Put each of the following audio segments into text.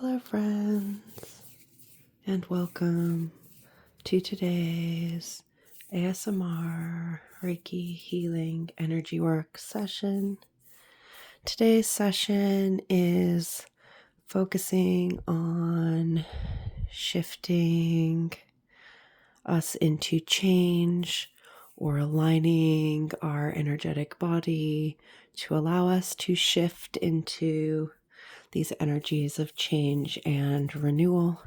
Hello, friends, and welcome to today's ASMR Reiki Healing Energy Work session. Today's session is focusing on shifting us into change or aligning our energetic body to allow us to shift into these energies of change and renewal,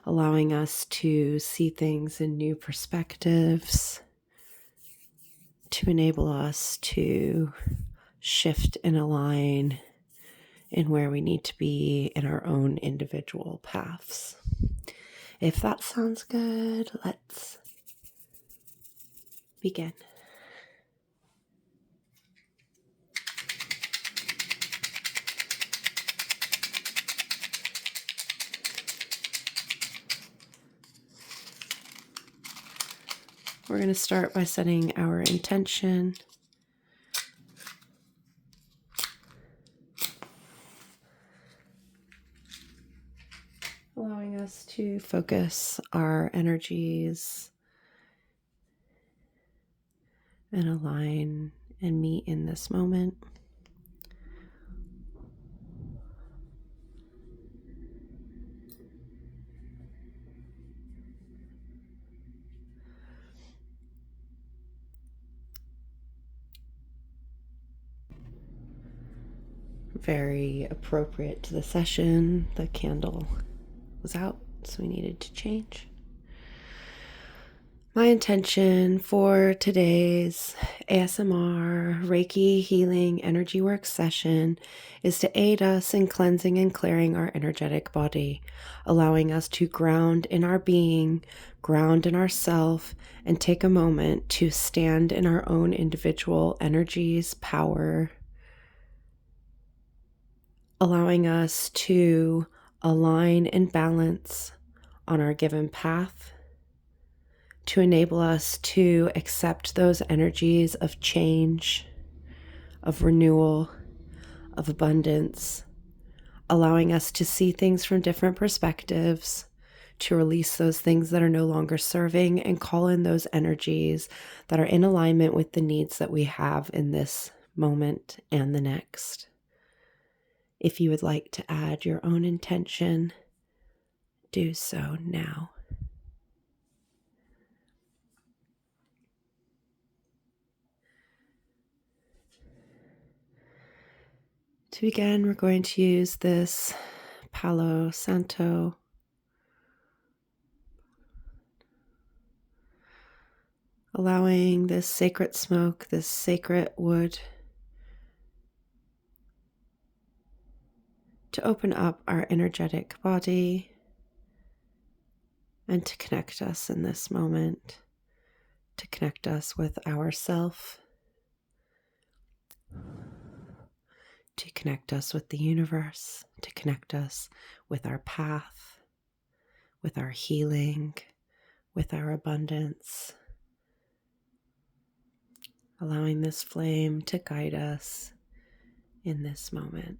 allowing us to see things in new perspectives, to enable us to shift and align in where we need to be in our own individual paths. If that sounds good, let's begin. We're going to start by setting our intention. Allowing us to focus our energies and align and meet in this moment. Very appropriate to the session. The candle was out, so we needed to change. My intention for today's ASMR Reiki Healing Energy Work session is to aid us in cleansing and clearing our energetic body, allowing us to ground in our being, ground in ourself, and take a moment to stand in our own individual energies, power, allowing us to align and balance on our given path, to enable us to accept those energies of change, of renewal, of abundance, allowing us to see things from different perspectives, to release those things that are no longer serving and call in those energies that are in alignment with the needs that we have in this moment and the next. If you would like to add your own intention, do so now. To begin, we're going to use this Palo Santo allowing this sacred smoke, this sacred wood, to open up our energetic body and to connect us in this moment, to connect us with ourself, to connect us with the universe, to connect us with our path, with our healing, with our abundance, allowing this flame to guide us in this moment.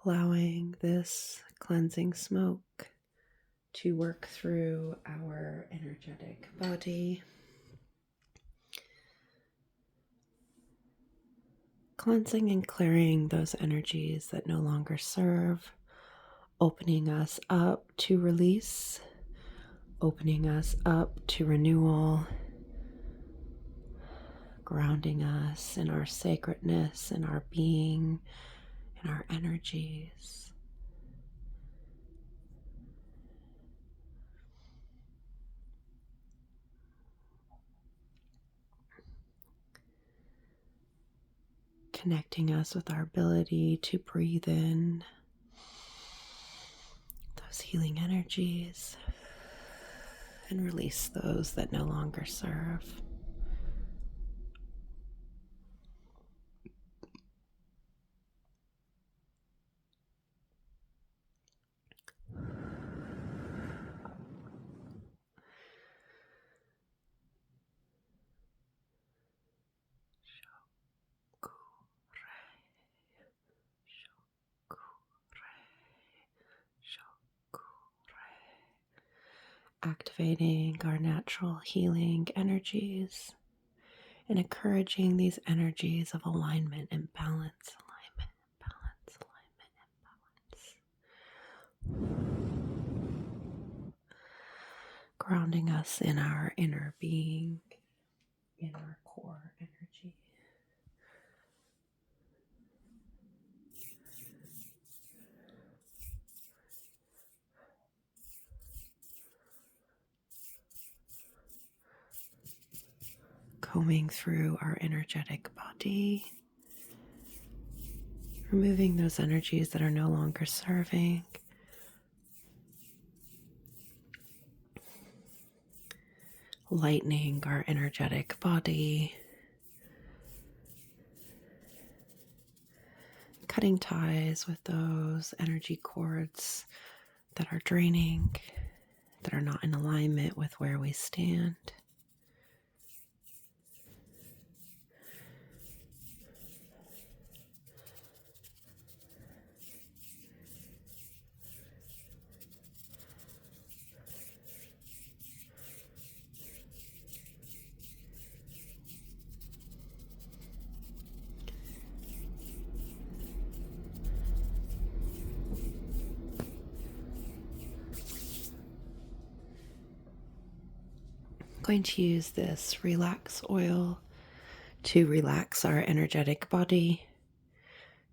Allowing this cleansing smoke to work through our energetic body, cleansing and clearing those energies that no longer serve, opening us up to release, opening us up to renewal, grounding us in our sacredness, in our being, in our energies. Connecting us with our ability to breathe in those healing energies and release those that no longer serve. activating our natural healing energies and encouraging these energies of alignment and balance, alignment, balance, alignment, and balance. Grounding us in our inner being, in our core energy. Combing through our energetic body, removing those energies that are no longer serving. Lightening our energetic body, cutting ties with those energy cords that are draining, that are not in alignment with where we stand. Going to use this relax oil to relax our energetic body,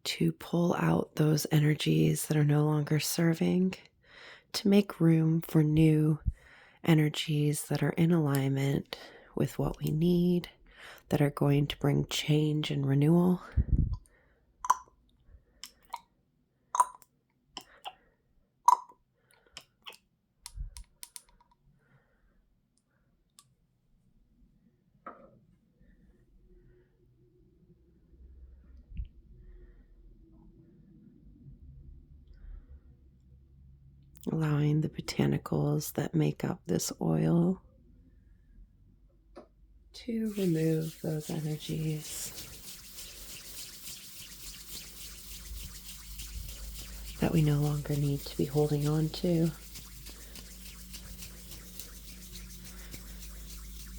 to pull out those energies that are no longer serving, to make room for new energies that are in alignment with what we need, that are going to bring change and renewal. Allowing the botanicals that make up this oil to remove those energies that we no longer need to be holding on to.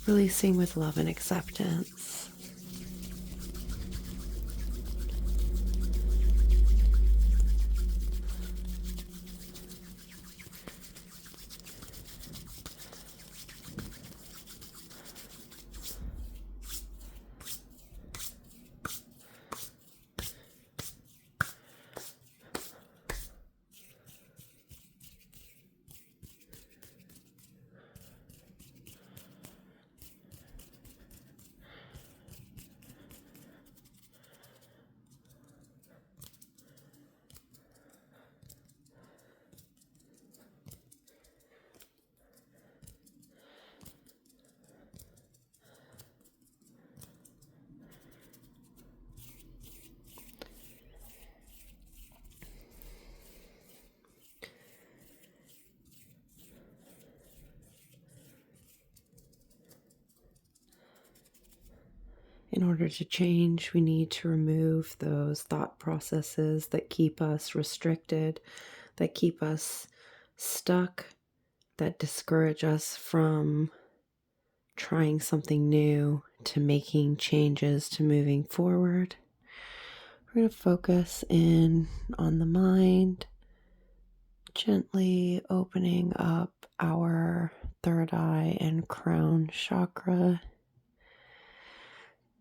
Releasing with love and acceptance. In order to change, we need to remove those thought processes that keep us restricted, that keep us stuck, that discourage us from trying something new, to making changes, to moving forward. We're going to focus in on the mind, gently opening up our third eye and crown chakra,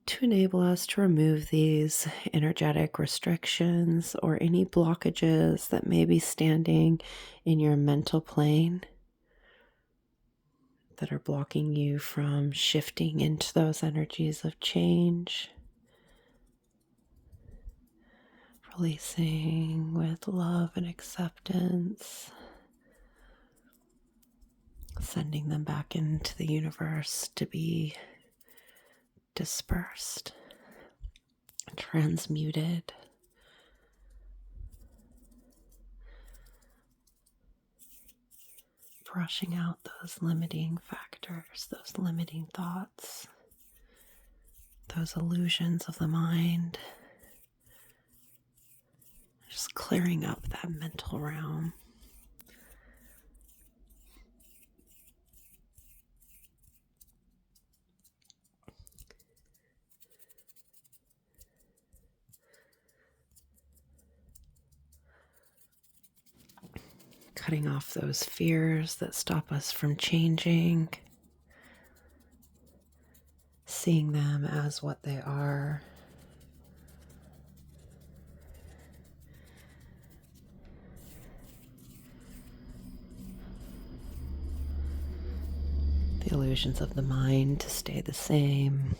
to enable us to remove these energetic restrictions or any blockages that may be standing in your mental plane that are blocking you from shifting into those energies of change. Releasing with love and acceptance, sending them back into the universe to be dispersed, transmuted. Brushing out those limiting factors, those limiting thoughts, those illusions of the mind. Just clearing up that mental realm. cutting off those fears that stop us from changing, seeing them as what they are. The illusions of the mind to stay the same.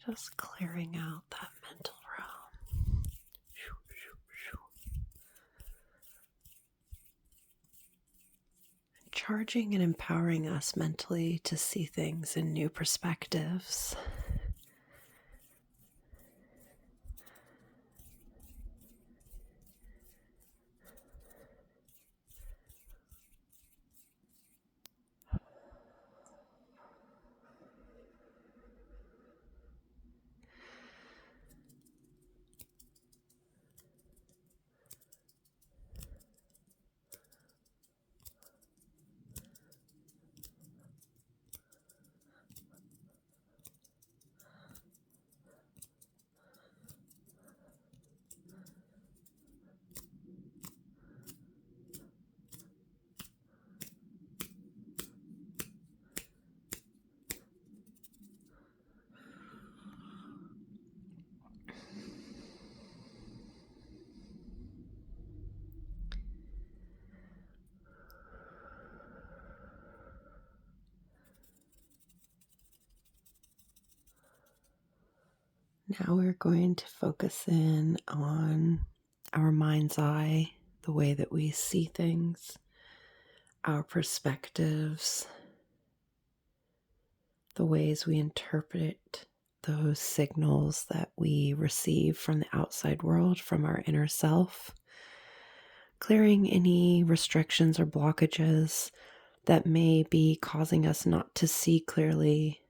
Just clearing out that mental realm. Charging and empowering us mentally to see things in new perspectives. Now we're going to focus in on our mind's eye, the way that we see things, our perspectives, the ways we interpret those signals that we receive from the outside world, from our inner self, clearing any restrictions or blockages that may be causing us not to see clearly.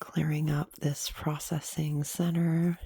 Clearing up this processing center.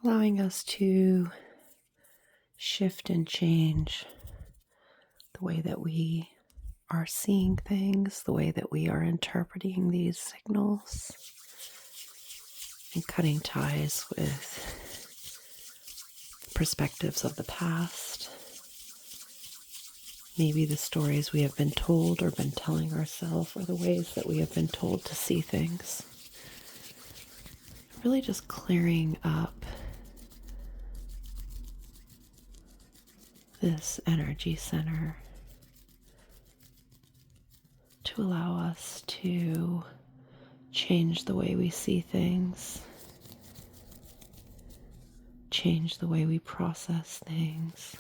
Allowing us to shift and change the way that we are seeing things, the way that we are interpreting these signals, and cutting ties with perspectives of the past, maybe the stories we have been told or been telling ourselves, or the ways that we have been told to see things. Really just clearing up this energy center to allow us to change the way we see things, change the way we process things.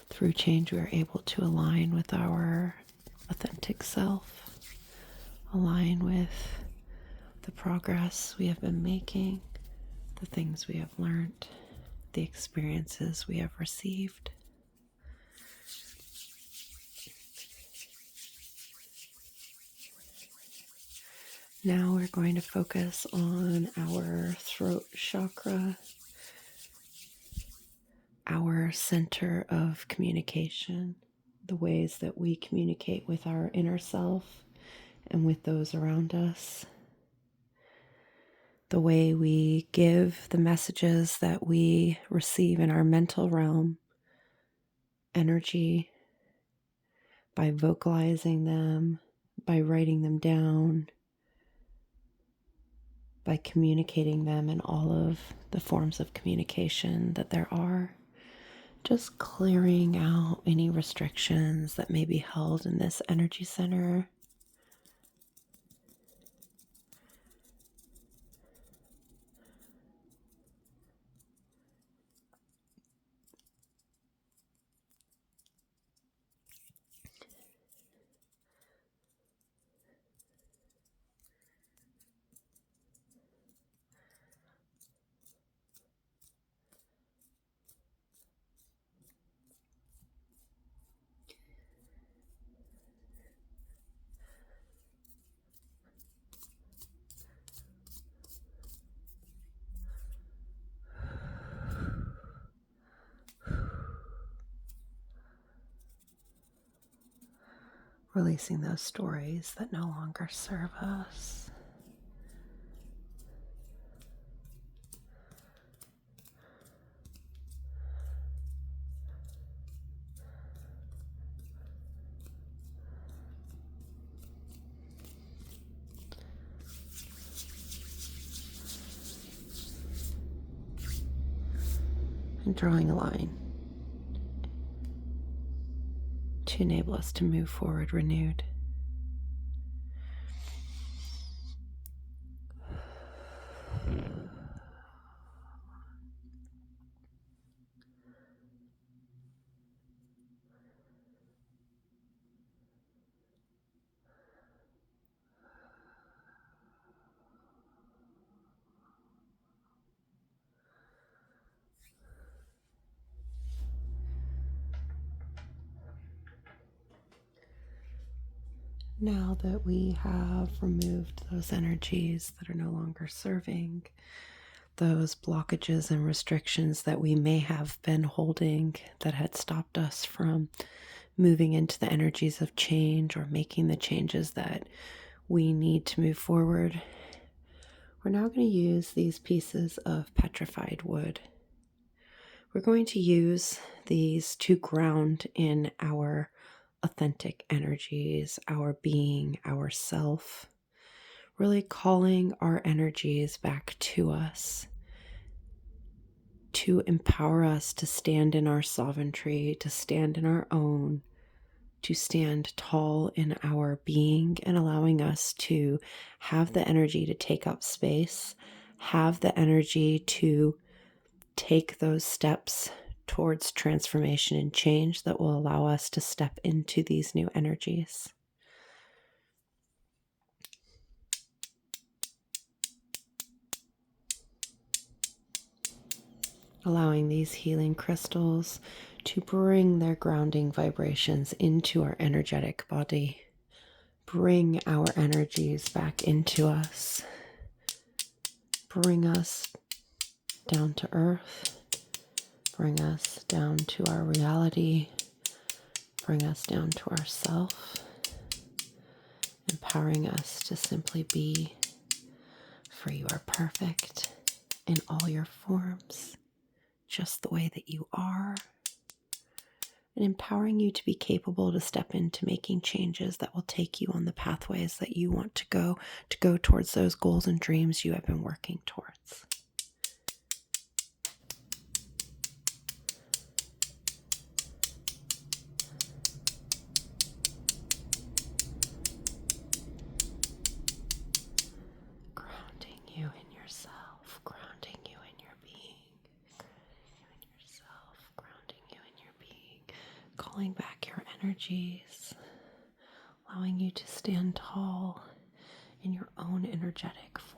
Through change, we are able to align with our authentic self, align with the progress we have been making, the things we have learned, the experiences we have received. Now we're going to focus on our throat chakra, our center of communication, the ways that we communicate with our inner self and with those around us, the way we give the messages that we receive in our mental realm, energy, by vocalizing them, by writing them down, by communicating them in all of the forms of communication that there are. Just clearing out any restrictions that may be held in this energy center. releasing those stories that no longer serve us. And drawing a line to enable us to move forward renewed. Now that we have removed those energies that are no longer serving, those blockages and restrictions that we may have been holding that had stopped us from moving into the energies of change or making the changes that we need to move forward, we're now going to use these pieces of petrified wood. We're going to use these to ground in our authentic energies, our being, our self, really calling our energies back to us, to empower us to stand in our sovereignty, to stand in our own, to stand tall in our being, and allowing us to have the energy to take up space, have the energy to take those steps towards transformation and change that will allow us to step into these new energies. Allowing these healing crystals to bring their grounding vibrations into our energetic body. Bring our energies back into us. Bring us down to earth. Bring us down to our reality. Bring us down to ourself. Empowering us to simply be, for you are perfect in all your forms, just the way that you are. And empowering you to be capable to step into making changes that will take you on the pathways that you want to go towards those goals and dreams you have been working towards. Grounding you in yourself, grounding you in your being, grounding you in yourself, grounding you in your being, calling back your energies, allowing you to stand tall in your own energetic form.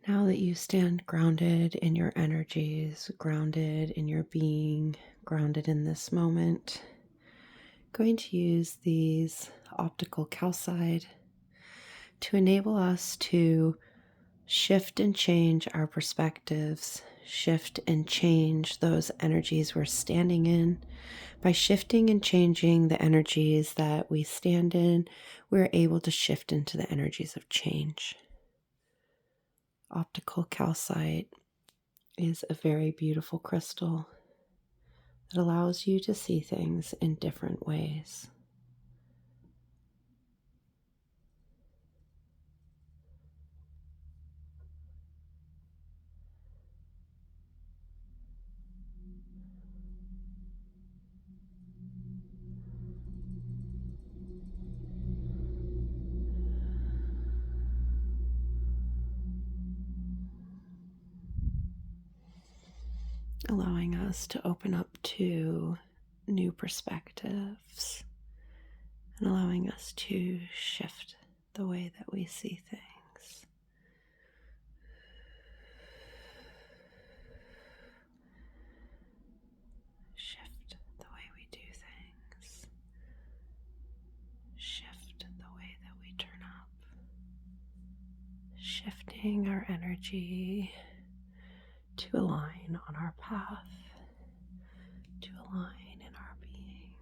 Now that you stand grounded in your energies, grounded in your being, grounded in this moment, Going to use these optical calcite to enable us to shift and change our perspectives, shift and change those energies we're standing in. By shifting and changing the energies that we stand in, we're able to shift into the energies of change. Optical calcite is a very beautiful crystal that allows you to see things in different ways. Allowing us to open up to new perspectives and allowing us to shift the way that we see things. Shift the way we do things. Shift the way that we turn up. Shifting our energy to align on our path, to align in our being.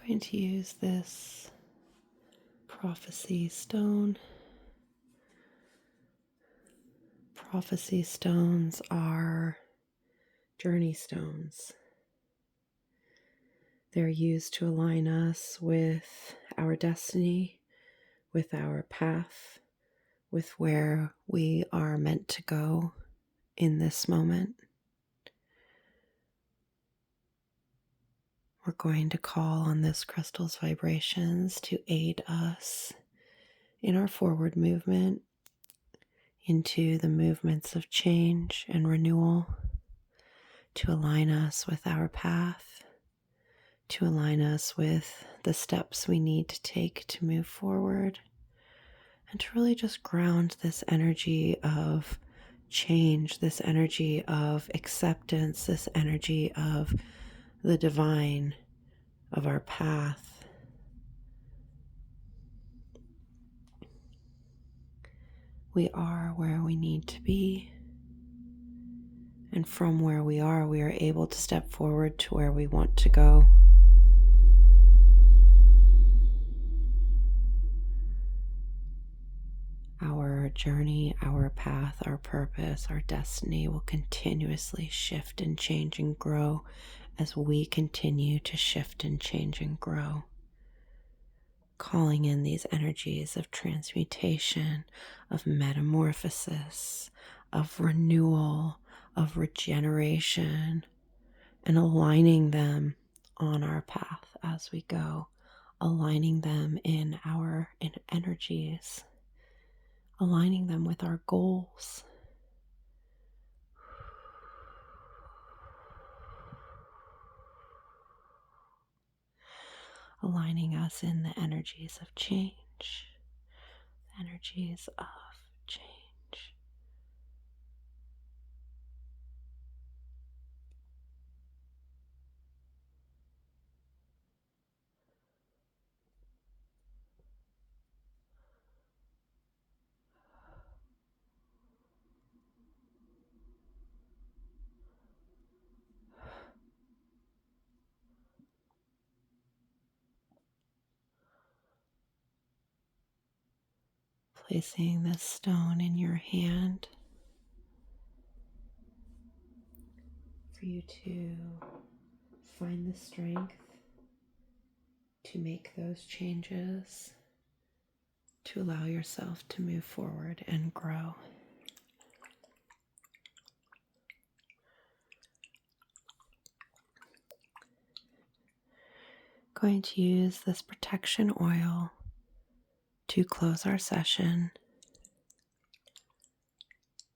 Going to use this prophecy stone. Prophecy stones are journey stones. They're used to align us with our destiny, with our path, with where we are meant to go in this moment. We're going to call on this crystal's vibrations to aid us in our forward movement into the movements of change and renewal, to align us with our path, to align us with the steps we need to take to move forward, and to really just ground this energy of change, this energy of acceptance, this energy of the divine, of our path. We are where we need to be, And from where we are able to step forward to where we want to go. Our journey, our path, our purpose, our destiny will continuously shift and change and grow as we continue to shift and change and grow. Calling in these energies of transmutation, of metamorphosis, of renewal, of regeneration, and aligning them on our path as we go, aligning them in our energies, aligning them with our goals. Aligning us in the energies of change, the energies of change. Placing this stone in your hand for you to find the strength to make those changes, to allow yourself to move forward and grow. Going to use this protection oil to close our session,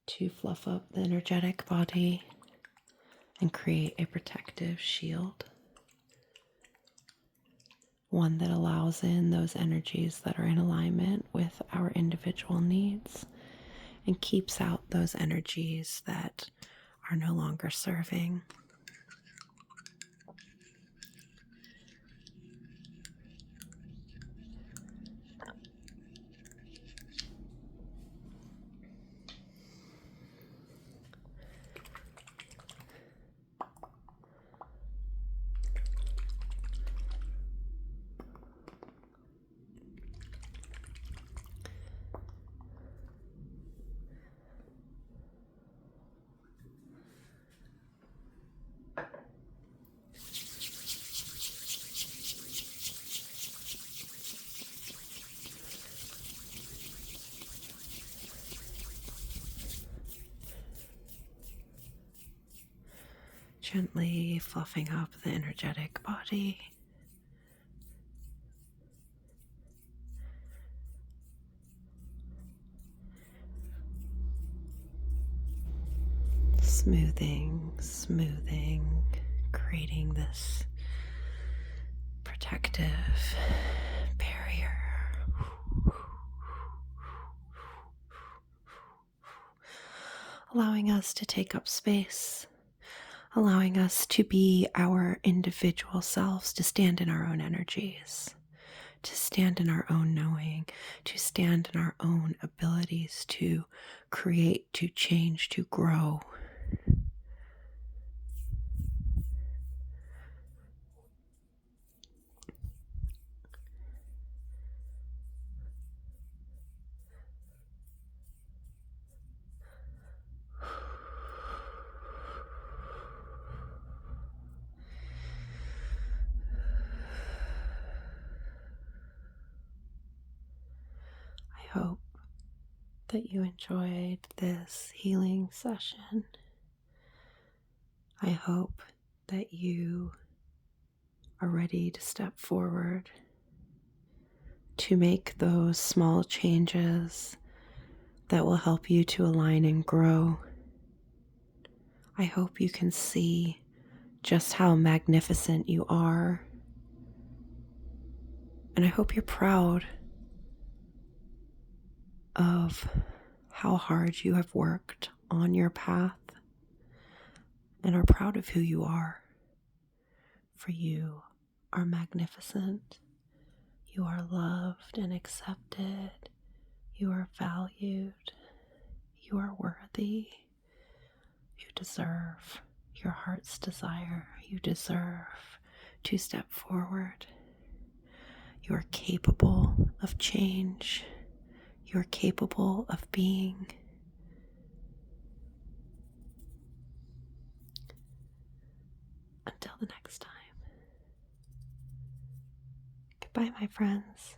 to fluff up the energetic body and create a protective shield. One that allows in those energies that are in alignment with our individual needs and keeps out those energies that are no longer serving. Gently fluffing up the energetic body. Smoothing, creating this protective barrier. Allowing us to take up space, allowing us to be our individual selves, to stand in our own energies, to stand in our own knowing, to stand in our own abilities to create, to change, to grow. I hope that you enjoyed this healing session. I hope that you are ready to step forward, to make those small changes that will help you to align and grow. I hope you can see just how magnificent you are, and I hope you're proud of how hard you have worked on your path and are proud of who you are. For you are magnificent. You are loved and accepted. You are valued. You are worthy. You deserve your heart's desire. You deserve to step forward. You are capable of change. You are capable of being. Until the next time. Goodbye, my friends.